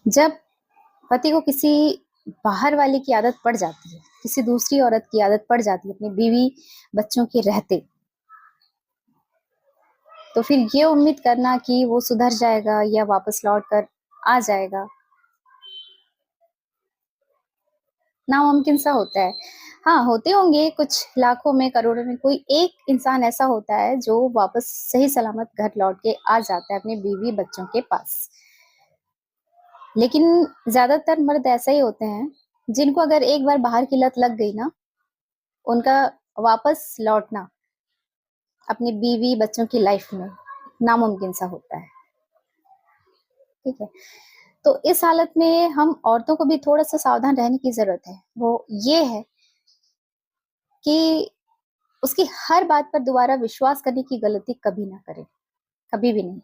जब पति को किसी बाहर वाले की आदत पड़ जाती है, किसी दूसरी औरत की आदत पड़ जाती है अपनी बीवी बच्चों के रहते, तो फिर ये उम्मीद करना कि वो सुधर जाएगा या वापस लौट कर आ जाएगा, नामुमकिन सा होता है। हाँ, होते होंगे कुछ लाखों में करोड़ों में कोई एक इंसान ऐसा होता है जो वापस सही सलामत घर लौट के आ जाता है अपनी बीवी बच्चों के पास। लेकिन ज्यादातर मर्द ऐसे ही होते हैं जिनको अगर एक बार बाहर की लत लग गई ना, उनका वापस लौटना अपनी बीवी बच्चों की लाइफ में नामुमकिन सा होता है। ठीक है, तो इस हालत में हम औरतों को भी थोड़ा सा सावधान रहने की जरूरत है। वो ये है कि उसकी हर बात पर दोबारा विश्वास करने की गलती कभी ना करे, कभी भी नहीं।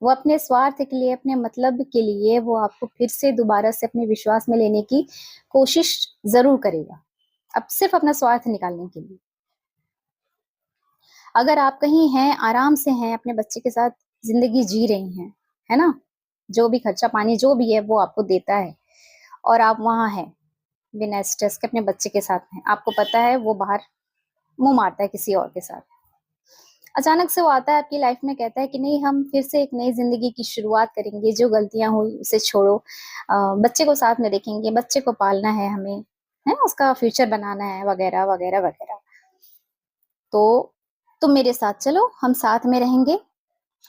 वो अपने स्वार्थ के लिए, अपने मतलब के लिए वो आपको फिर से दोबारा से अपने विश्वास में लेने की कोशिश जरूर करेगा, अब सिर्फ अपना स्वार्थ निकालने के लिए। अगर आप कहीं हैं, आराम से हैं, अपने बच्चे के साथ जिंदगी जी रही हैं, है ना, जो भी खर्चा पानी जो भी है वो आपको देता है, और आप वहां हैं बिना स्ट्रेस के अपने बच्चे के साथ हैं, आपको पता है वो बाहर मुंह मारता है किसी और के साथ, अचानक से वो आता है आपकी लाइफ में, कहता है कि नहीं हम फिर से एक नई जिंदगी की शुरुआत करेंगे, जो गलतियां हुई उसे छोड़ो, बच्चे को साथ में देखेंगे, बच्चे को पालना है हमें, है उसका फ्यूचर बनाना है, वगैरह वगैरह वगैरह, तो तुम मेरे साथ चलो, हम साथ में रहेंगे।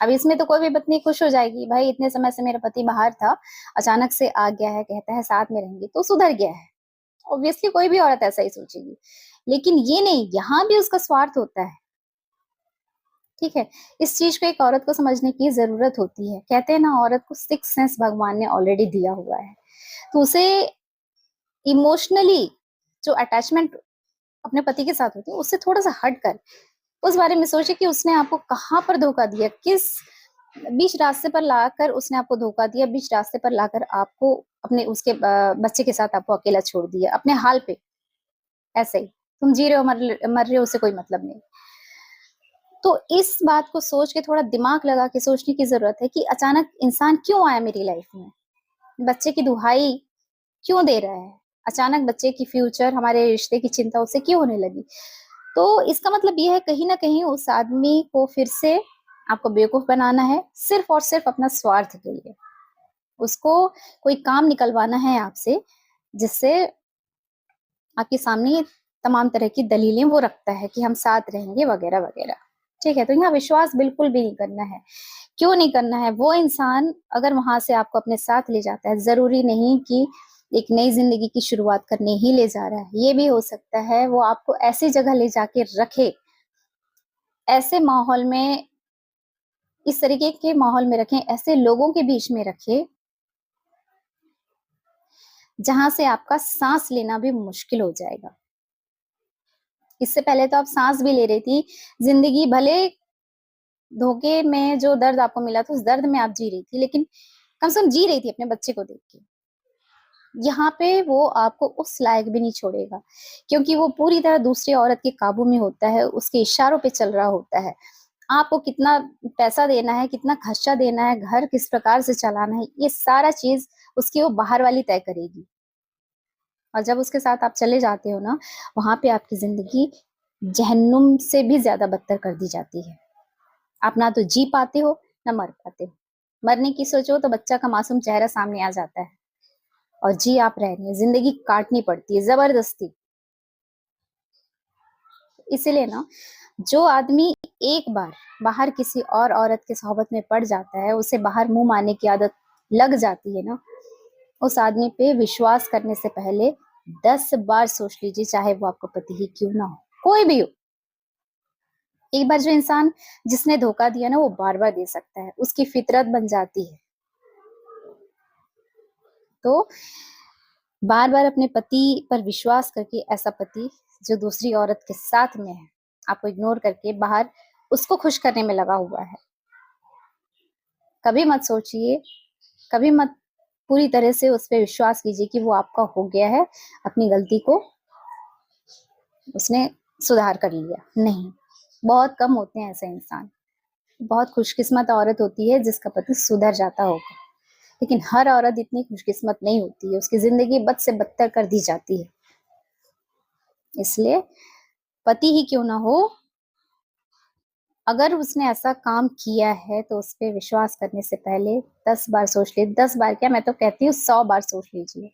अब इसमें तो कोई भी पत्नी खुश हो जाएगी, भाई इतने समय से मेरा पति बाहर था, अचानक से आ गया है, कहता है साथ में रहेंगे तो सुधर गया है। ऑब्वियसली कोई भी औरत ऐसा ही सोचेगी, लेकिन ये नहीं, यहाँ भी उसका स्वार्थ होता है। ठीक है, इस चीज को एक औरत को समझने की जरूरत होती है। कहते हैं ना, औरत को सिक्स सेंस भगवान ने ऑलरेडी दिया हुआ है, तो उसे इमोशनली जो अटैचमेंट अपने पति के साथ होती है, उससे थोड़ा सा हट कर उस बारे में सोचे कि उसने आपको कहाँ पर धोखा दिया, किस बीच रास्ते पर लाकर उसने आपको धोखा दिया, बीच रास्ते पर लाकर आपको अपने उसके बच्चे के साथ आपको अकेला छोड़ दिया अपने हाल पे। ऐसे ही तुम जी रहे हो, मर रहे हो, उसे कोई मतलब नहीं। तो इस बात को सोच के थोड़ा दिमाग लगा के सोचने की जरूरत है कि अचानक इंसान क्यों आया मेरी लाइफ में, बच्चे की दुहाई क्यों दे रहा है, अचानक बच्चे की फ्यूचर, हमारे रिश्ते की चिंता उससे क्यों होने लगी। तो इसका मतलब ये है कहीं ना कहीं उस आदमी को फिर से आपको बेवकूफ बनाना है, सिर्फ और सिर्फ अपना स्वार्थ के लिए। उसको कोई काम निकलवाना है आपसे, जिससे आपके सामने तमाम तरह की दलीलें वो रखता है कि हम साथ रहेंगे वगैरह वगैरह। ठीक है, तो यहाँ विश्वास बिल्कुल भी नहीं करना है। क्यों नहीं करना है, वो इंसान अगर वहां से आपको अपने साथ ले जाता है, जरूरी नहीं कि एक नई जिंदगी की शुरुआत करने ही ले जा रहा है, ये भी हो सकता है वो आपको ऐसी जगह ले जाके रखे, ऐसे माहौल में, इस तरीके के माहौल में रखें, ऐसे लोगों के बीच में रखे जहां से आपका सांस लेना भी मुश्किल हो जाएगा। इससे पहले तो आप सांस भी ले रही थी, जिंदगी भले धोखे में जो दर्द आपको मिला था उस दर्द में आप जी रही थी, लेकिन कम से कम जी रही थी अपने बच्चे को देख के। यहाँ पे वो आपको उस लायक भी नहीं छोड़ेगा, क्योंकि वो पूरी तरह दूसरी औरत के काबू में होता है, उसके इशारों पे चल रहा होता है। आपको कितना पैसा देना है, कितना खर्चा देना है, घर किस प्रकार से चलाना है, ये सारा चीज उसकी वो बाहर वाली तय करेगी। और जब उसके साथ आप चले जाते हो ना, वहां पे आपकी जिंदगी जहन्नुम से भी ज्यादा बदतर कर दी जाती है। आप ना तो जी पाते हो, ना मर पाते हो। मरने की सोचो तो बच्चा का मासूम चेहरा सामने आ जाता है, और जी आप रह रही हैं, जिंदगी काटनी पड़ती है जबरदस्ती। इसीलिए ना, जो आदमी एक बार बाहर किसी और औरत के सोहबत में पड़ जाता है, उसे बाहर मुंह मारने की आदत लग जाती है ना, उस आदमी पे विश्वास करने से पहले 10 बार सोच लीजिए, चाहे वो आपका पति ही क्यों ना हो, कोई भी हो। एक बार जो इंसान जिसने धोखा दिया ना, वो बार बार दे सकता है, उसकी फितरत बन जाती है। तो बार बार अपने पति पर विश्वास करके, ऐसा पति जो दूसरी औरत के साथ में है, आपको इग्नोर करके बाहर उसको खुश करने में लगा हुआ है, कभी मत सोचिए, कभी मत पूरी तरह से उस पर विश्वास कीजिए कि वो आपका हो गया है, अपनी गलती को उसने सुधार कर लिया। नहीं, बहुत कम होते हैं ऐसे इंसान। बहुत खुशकिस्मत औरत होती है जिसका पति सुधर जाता होगा। लेकिन हर औरत इतनी खुशकिस्मत नहीं होती है, उसकी ज़िंदगी बद से बदतर कर दी जाती है। इसलिए पति ही क्यों ना हो, अगर उसने ऐसा काम किया है तो उस पे विश्वास करने से पहले 10 बार सोच ले, 10 बार क्या, मैं तो कहती हूँ 100 बार सोच लीजिए।